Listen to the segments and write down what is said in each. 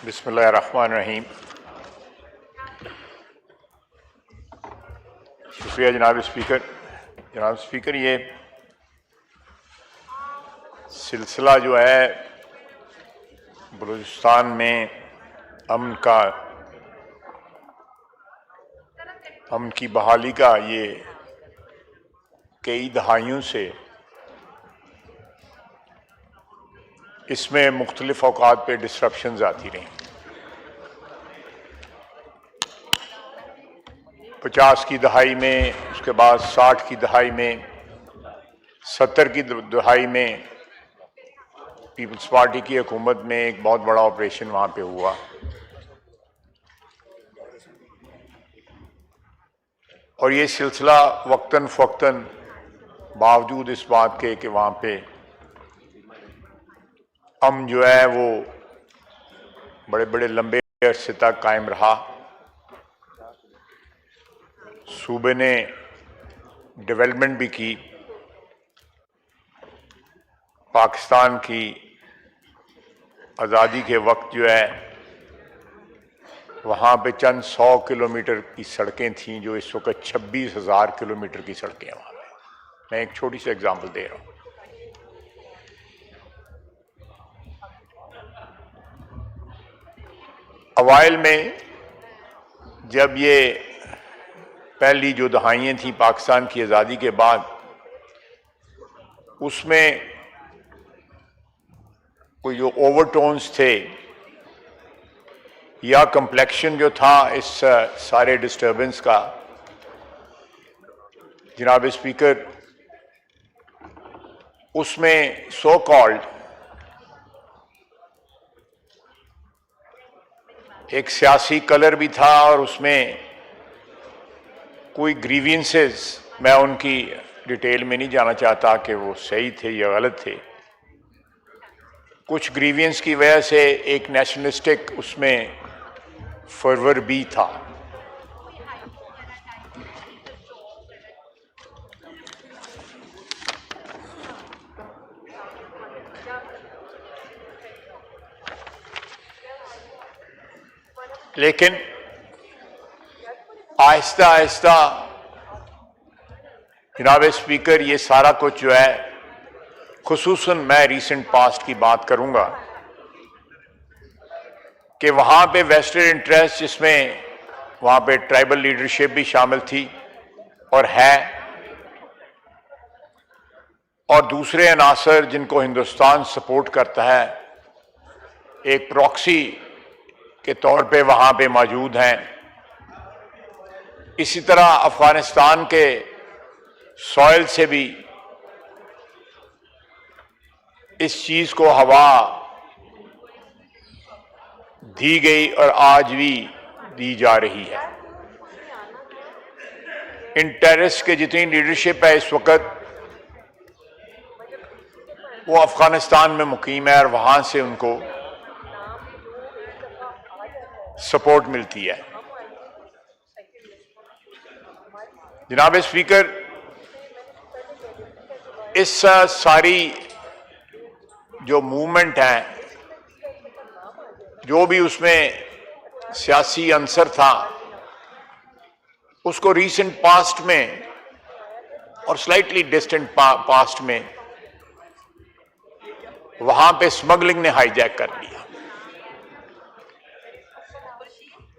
बिस्मिल्लाहिर्रहमानिर्रहीम। शुक्रिया जनाब स्पीकर। ये सिलसिला जो है बलूचिस्तान में अमन की बहाली का, ये कई दहाइयों से इसमें मुख्तलिफ औकात पे डिस्ट्रप्शंस आती रहीं। 50 की दहाई में, उसके बाद 60 की दहाई में, 70 की दहाई में पीपल्स पार्टी की हुकूमत में एक बहुत बड़ा ऑपरेशन वहाँ पे हुआ। और ये सिलसिला वक्तन फ़वक्तन बावजूद इस बात के कि वहाँ पे जो है वो बड़े बड़े लंबे अरसे तक कायम रहा। सूबे ने डेवलपमेंट भी की। पाकिस्तान की आज़ादी के वक्त जो है वहाँ पे चंद 100 किलोमीटर की सड़कें थीं, जो इस वक्त 26,000 किलोमीटर की सड़कें हैं वहाँ पे। मैं एक छोटी सी एग्जांपल दे रहा हूँ। अवाइल में जब ये पहली जो दहाइयाँ थी पाकिस्तान की आज़ादी के बाद, उसमें कोई जो ओवरटोन्स थे या कम्प्लेक्शन जो था इस सारे डिस्टर्बेंस का, जनाब स्पीकर, उसमें सो कॉल्ड एक सियासी कलर भी था और उसमें कोई ग्रीवियंसेस, मैं उनकी डिटेल में नहीं जाना चाहता कि वो सही थे या गलत थे। कुछ ग्रीवियंस की वजह से एक नेशनलिस्टिक उसमें फर्वर भी था। लेकिन आहिस्ता आहिस्ता जनाब स्पीकर, ये सारा कुछ जो है, खुसूसन मैं रीसेंट पास्ट की बात करूंगा कि वहां पे वेस्टेड इंटरेस्ट, जिसमें वहां पे ट्राइबल लीडरशिप भी शामिल थी और है, और दूसरे अनासर जिनको हिंदुस्तान सपोर्ट करता है एक प्रॉक्सी के तौर पे वहां पे मौजूद हैं। इसी तरह अफगानिस्तान के सॉइल से भी इस चीज को हवा दी गई और आज भी दी जा रही है। इन टेररिस्ट के जितनी लीडरशिप है इस वक्त, वो अफगानिस्तान में मुकीम है और वहां से उनको सपोर्ट मिलती है। जनाब स्पीकर, इस सारी जो मूवमेंट है, जो भी उसमें सियासी अंसर था, उसको रीसेंट पास्ट में और स्लाइटली डिस्टेंट पास्ट में वहां पे स्मगलिंग ने हाईजैक कर लिया।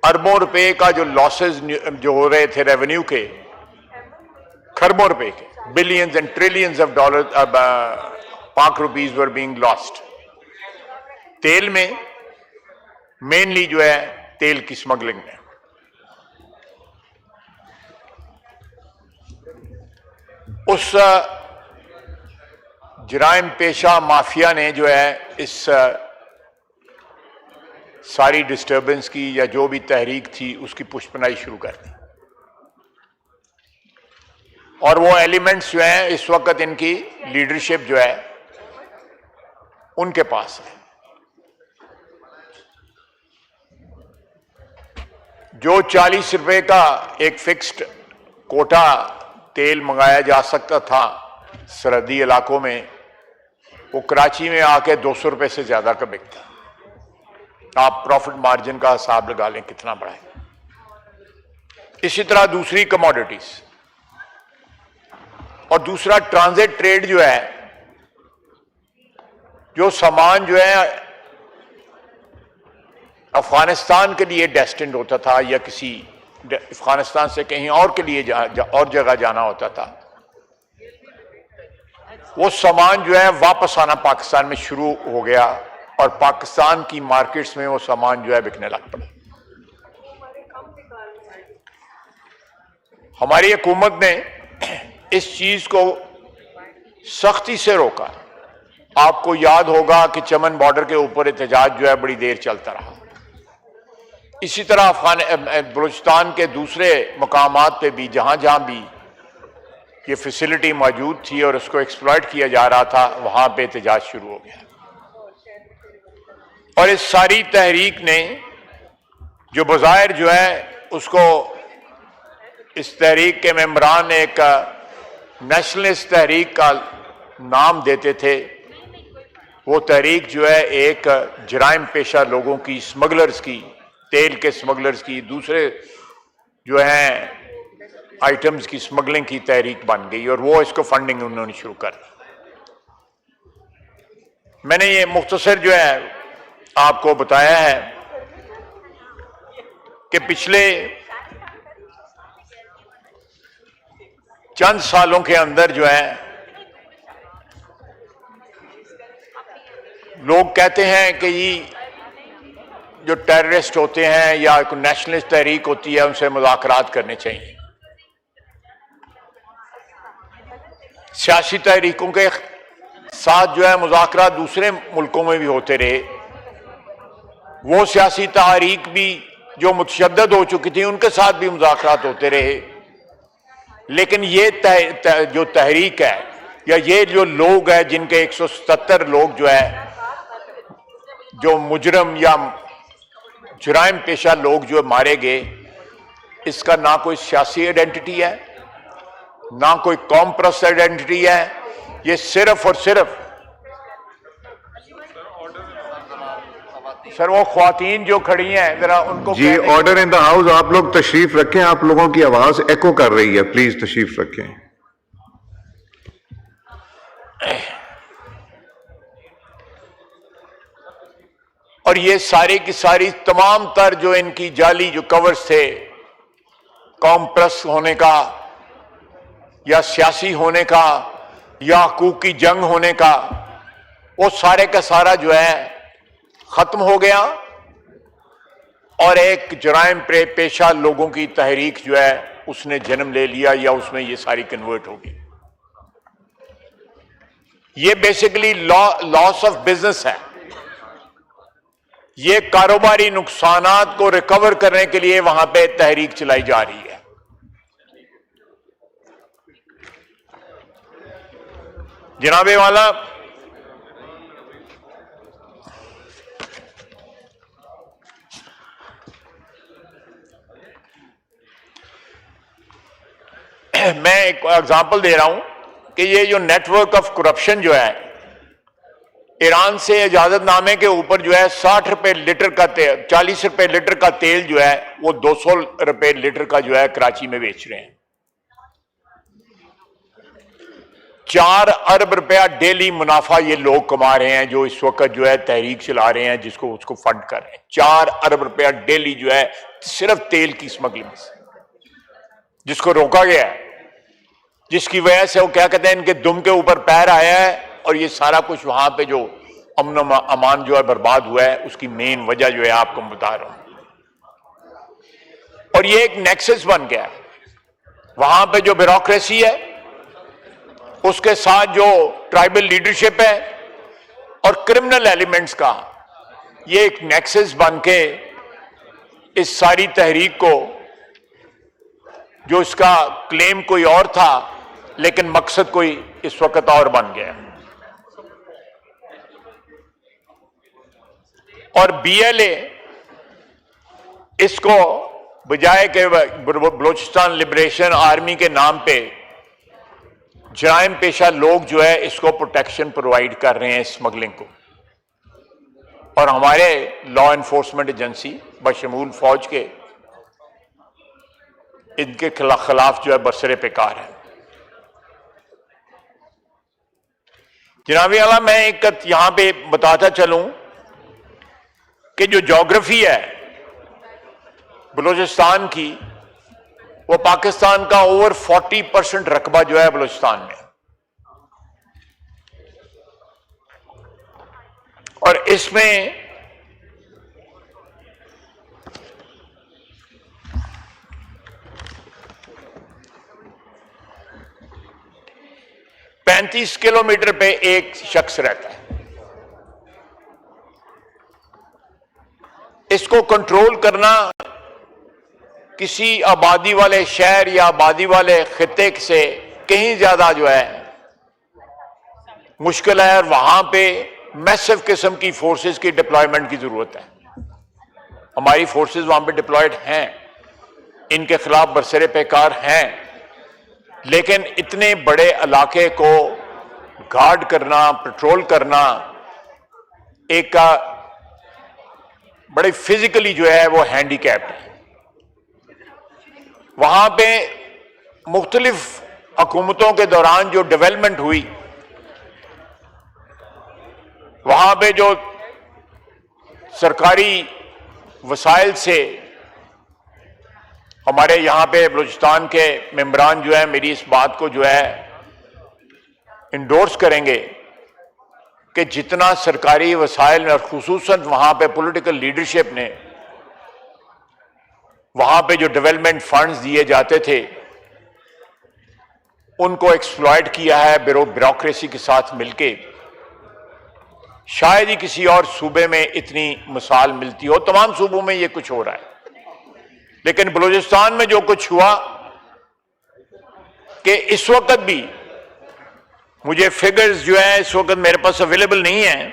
अरबों रुपए का जो लॉसेस जो हो रहे थे रेवेन्यू के, खरबों रुपए के, billions and trillions of dollar पाक रुपीज वर बीइंग लॉस्ट। तेल में मेनली जो है तेल की स्मगलिंग में। उस जराइम पेशा माफिया ने जो है इस सारी डिस्टर्बेंस की या जो भी तहरीक थी उसकी पुष्पनाई शुरू कर दी। और वो एलिमेंट्स जो हैं इस वक्त इनकी लीडरशिप जो है उनके पास है। जो 40 रुपए का एक फिक्स्ड कोटा तेल मंगाया जा सकता था सरहदी इलाकों में, वो कराची में आके 200 रुपए से ज्यादा का बिकता। आप प्रॉफिट मार्जिन का हिसाब लगा लें कितना बड़ा है। इसी तरह दूसरी कमोडिटीज और दूसरा ट्रांजिट ट्रेड जो है, जो सामान जो है अफगानिस्तान के लिए डेस्टिन्ड होता था या किसी अफगानिस्तान से कहीं और के लिए और जगह जाना होता था, वो सामान जो है वापस आना पाकिस्तान में शुरू हो गया और पाकिस्तान की मार्केट्स में वो सामान जो है बिकने लग पड़ा। हमारी हुकूमत ने इस चीज को सख्ती से रोका। आपको याद होगा कि चमन बॉर्डर के ऊपर एहतजाज जो है बड़ी देर चलता रहा। इसी तरह बलूचिस्तान के दूसरे मकामात पे भी जहां जहां भी ये फैसिलिटी मौजूद थी और उसको एक्सप्लॉइट किया जा रहा था, वहां पे एहतजाज शुरू हो गया। और इस सारी तहरीक ने जो बज़ाहिर जो है उसको, इस तहरीक के मेंबरान एक नेशनलिस्ट तहरीक का नाम देते थे, वो तहरीक जो है एक जराइम पेशा लोगों की, स्मगलर्स की, तेल के स्मगलर्स की, दूसरे जो हैं आइटम्स की स्मगलिंग की तहरीक बन गई और वो इसको फंडिंग उन्होंने शुरू कर दी। मैंने ये मुख्तसर जो है आपको बताया है कि पिछले चंद सालों के अंदर जो है लोग कहते हैं कि ये जो टेररिस्ट होते हैं या कोई नेशनलिस्ट तहरीक होती है उनसे मुज़ाकरात करने चाहिए। सियासी तहरीकों के साथ जो है मुज़ाकरात दूसरे मुल्कों में भी होते रहे। वो सियासी तहरीक भी जो मुतशद्दद हो चुकी थी उनके साथ भी मुज़ाकरात होते रहे। लेकिन ये जो तहरीक है या ये जो लोग हैं जिनके 177 लोग जो है जो मुजरम या जुराइम पेशा लोग जो मारे गए, इसका ना कोई सियासी आइडेंटिटी है, ना कोई कौम परस्त आइडेंटिटी है। ये सिर्फ और सिर्फ सर वो ख्वातीन जो खड़ी हैं जरा उनको जी, ऑर्डर इन द हाउस। आप लोग तशरीफ रखें, आप लोगों की आवाज एको कर रही है, प्लीज तशरीफ रखें। और ये सारी की सारी तमाम तर जो इनकी जाली जो कवर्स थे कौम परस्त होने का या सियासी होने का या हकूक की जंग होने का, वो सारे का सारा जो है खत्म हो गया और एक जराइम पेशा लोगों की तहरीक जो है उसने जन्म ले लिया या उसमें ये सारी कन्वर्ट हो गई। ये बेसिकली लॉस ऑफ बिजनेस है। ये कारोबारी नुकसानात को रिकवर करने के लिए वहां पे तहरीक चलाई जा रही है। जनाबे वाला, मैं एक एग्जांपल दे रहा हूं कि ये जो नेटवर्क ऑफ करप्शन जो है, ईरान से इजाजतनामे के ऊपर जो है 60 रुपए लीटर का तेल, 40 रुपए लीटर का तेल जो है वो 200 रुपए लीटर का जो है कराची में बेच रहे हैं। 4 अरब रुपया डेली मुनाफा ये लोग कमा रहे हैं जो इस वक्त जो है तहरीक चला रहे हैं, जिसको उसको फंड कर रहे हैं। 4 अरब रुपया डेली जो है सिर्फ तेल की स्मगलिंग से, जिसको रोका गया है, जिसकी वजह से वो क्या कहते हैं इनके दुम के ऊपर पैर आया है और ये सारा कुछ वहां पे जो अमन अमान जो है बर्बाद हुआ है, उसकी मेन वजह जो है आपको बता रहा हूं। और ये एक नेक्सस बन गया है वहां पे जो ब्यूरोक्रेसी है उसके साथ जो ट्राइबल लीडरशिप है और क्रिमिनल एलिमेंट्स का, ये एक नेक्सस बन के इस सारी तहरीक को, जो इसका क्लेम कोई और था लेकिन मकसद कोई इस वक्त और बन गया। और बीएलए इसको बजाय के बलूचिस्तान लिबरेशन आर्मी के नाम पे जराइम पेशा लोग जो है इसको प्रोटेक्शन प्रोवाइड कर रहे हैं स्मगलिंग को। और हमारे लॉ एनफोर्समेंट एजेंसी बशमूल फौज के इनके खिलाफ जो है बरसरे पेकार है। जनाबी आला, मैं एक यहां पे बताता चलूं कि जो ज्योग्राफी है बलूचिस्तान की, वो पाकिस्तान का ओवर 40% रकबा जो है बलूचिस्तान में, और इसमें पैंतीस किलोमीटर पे एक शख्स रहता है। इसको कंट्रोल करना किसी आबादी वाले शहर या आबादी वाले खित्ते से कहीं ज्यादा जो है मुश्किल है, और वहां पे मैसिव किस्म की फोर्सेस की डिप्लॉयमेंट की जरूरत है। हमारी फोर्सेस वहां पे डिप्लॉयड हैं, इनके खिलाफ बरसरे पेकार हैं, लेकिन इतने बड़े इलाके को गार्ड करना, पेट्रोल करना एक का बड़े फिजिकली जो है वो हैंडीकैप्ड है। वहां पे मुख्तलिफ हुकूमतों के दौरान जो डेवलपमेंट हुई, वहां पे जो सरकारी वसाइल से हमारे यहां पे बलूचिस्तान के मेंबरान जो है मेरी इस बात को जो है इंडोर्स करेंगे कि जितना सरकारी वसाइल और खुसूसन वहां पे पॉलिटिकल लीडरशिप ने वहां पे जो डेवलपमेंट फंड्स दिए जाते थे उनको एक्सप्लॉइट किया है ब्यूरोक्रेसी के साथ मिलके। शायद ही किसी और सूबे में इतनी मिसाल मिलती हो, तमाम सूबों में ये कुछ हो रहा है, लेकिन बलूचिस्तान में जो कुछ हुआ कि इस वक्त भी मुझे फिगर्स जो है इस वक्त मेरे पास अवेलेबल नहीं है,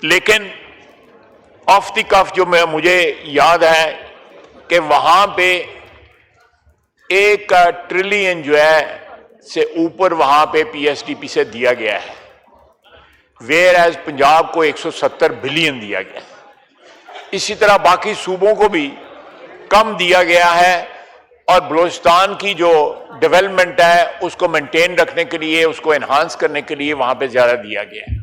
लेकिन ऑफ द कफ जो मुझे याद है कि वहां पे 1 ट्रिलियन जो है से ऊपर वहां पे पीएसडीपी से दिया गया है, वेयर एज पंजाब को 170 बिलियन दिया गया है। इसी तरह बाकी सूबों को भी कम दिया गया है, और बलूचिस्तान की जो डेवलपमेंट है उसको मेंटेन रखने के लिए, उसको एनहांस करने के लिए वहां पे ज्यादा दिया गया है।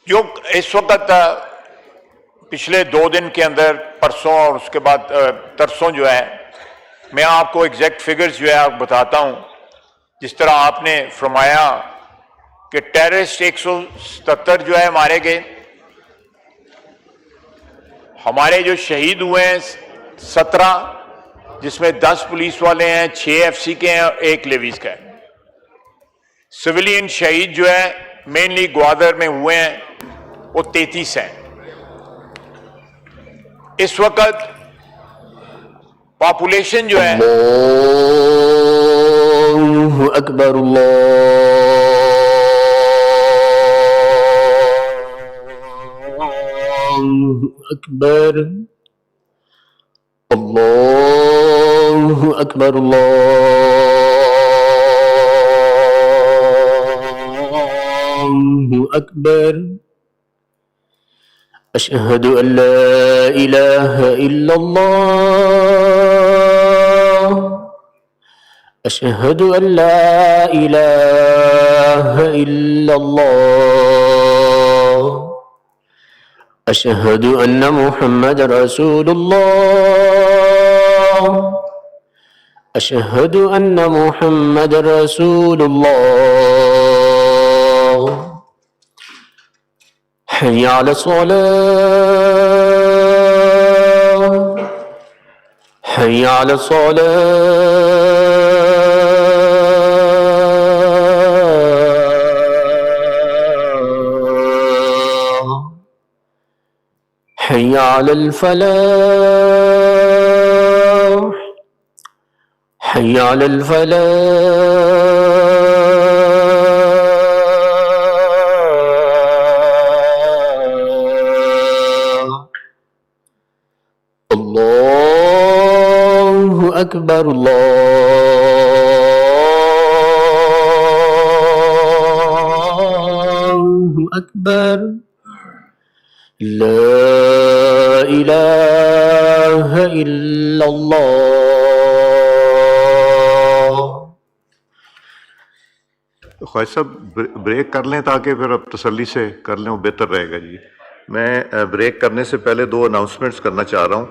जो इस वक्त पिछले 2 दिन के अंदर, परसों और उसके बाद तरसों जो है, मैं आपको एग्जैक्ट फिगर्स जो है आप बताता हूं। जिस तरह आपने फरमाया कि टेररिस्ट 177 जो है मारे गए, हमारे जो शहीद हुए हैं 17, जिसमें 10 पुलिस वाले हैं, 6 एफसी के हैं और 1 लेवीज का है। सिविलियन शहीद जो है मेनली ग्वादर में हुए हैं, वो 33 हैं। इस वक्त पॉपुलेशन जो है अल्लाहु अकबर, अल्लाहु अकबर, अल्लाहु अकबर, अल्लाहु अकबर। अशहदु अल्ला इलाहा इल्लल्लाह, अशहदु अल्ला इलाहा इल्लल्लाह, अशहदु अन्ना मुहम्मद रसूलुल्लाह, अशहदु अन्ना मुहम्मद रसूलुल्लाह। हय्या अला सलाह, हय्या अला सलाह, हय्या अलल फलाह, हय्या अलल फलाह। अल्लाहु अकबर अल्लाहु अकबर ला इलाहा इल्लल्लाह। ख्वाजा साहब ब्रेक कर लें ताकि फिर अब तसल्ली से कर लें, वो बेहतर रहेगा जी। मैं ब्रेक करने से पहले दो अनाउंसमेंट्स करना चाह रहा हूँ।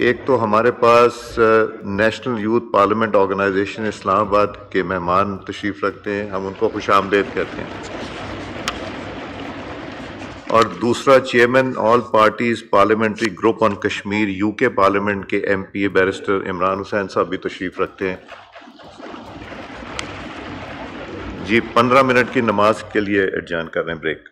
एक तो हमारे पास national youth parliament organisation Islamabad के मेहमान तशरीफ़ रखते हैं, हम उनको खुशामदीद कहते हैं। और दूसरा, chairman all parties parliamentary group on Kashmir UK parliament के MP बैरिस्टर इमरान हुसैन साहब भी तशरीफ़ रखते हैं जी। 15 मिनट की नमाज के लिए एडजान कर रहे हैं ब्रेक।